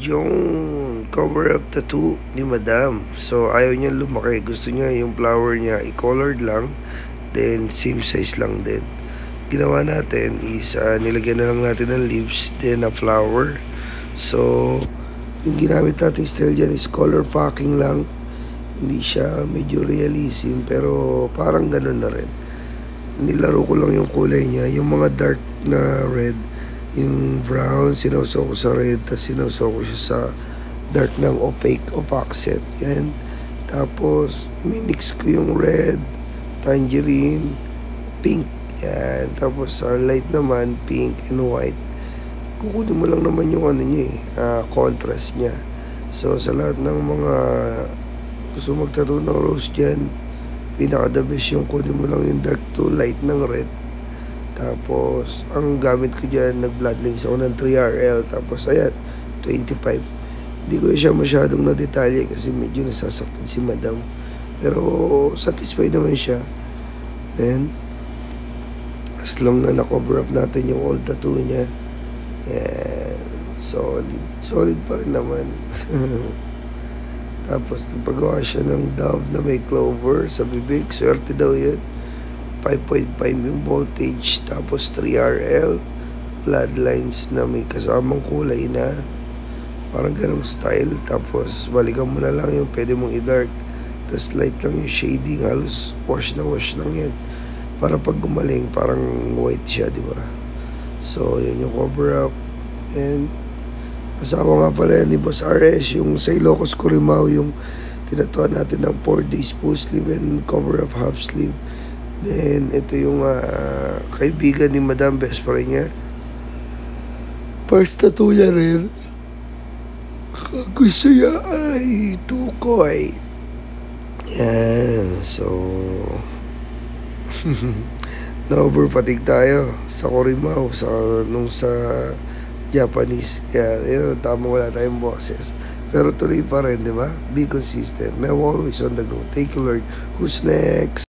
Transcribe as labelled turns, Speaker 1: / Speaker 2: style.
Speaker 1: yung cover up tattoo ni Madam. So, ayaw niya lumaki. Gusto niya yung flower niya i-colored lang. Then, same size lang din. Ginawa natin is, nilagyan na lang natin ng leaves, then a flower. So, yung ginamit natin style dyan is color packing lang. Hindi siya medyo realism, pero parang ganun na rin. Nilaro ko lang yung kulay niya. Yung mga dark na red, yung brown, sinawsaw ko sa red, tapos sinawsaw ko siya sa dark ng opaque. Yan. Tapos, minix ko yung red, tangerine, pink. Yan. Tapos, sa light naman, pink and white. Kukunin mo lang naman yung ano niya contrast niya. So, sa lahat ng mga gusto magtattoo ng rose dyan, pinaka the best yung kunin mo lang yung dark to light ng red. Tapos, ang gamit ko dyan, nag-bloodlines ako ng 3RL. Tapos, ayan, 25. Hindi ko siya masyadong na-detalye kasi medyo nasasaktan si Madam. Pero, satisfied naman siya. And, as long na na-cover up natin yung old tattoo niya, ayan, solid pa rin naman. Tapos, nagpagawa siya ng dove na may clover sa bibig. Swerte daw yun. 5.5 yung voltage, tapos 3RL bloodlines na may kasamang kulay na parang ganong style. Tapos balikan mo na lang yung pwede mong i-dark, tapos light lang yung shading, halos wash lang yan para pag gumaling parang white siya, di ba? So yan yung cover up. And asawa nga pala yan ni Boss RS, yung sa Ilocos Corimao, yung tinatuan natin ng 4 days full sleeve and cover up half sleeve. Then, ito yung kaibigan ni Madam, best friend niya. First tattoo niya rin. Gusto niya ay tukoy. Yan. So, na-overpatig tayo sa Corimao, sa Japanese. Kaya, yun, tama, wala tayong boses. Pero tuloy pa rin, di ba? Be consistent. May always on the go. Thank you, Lord. Who's next?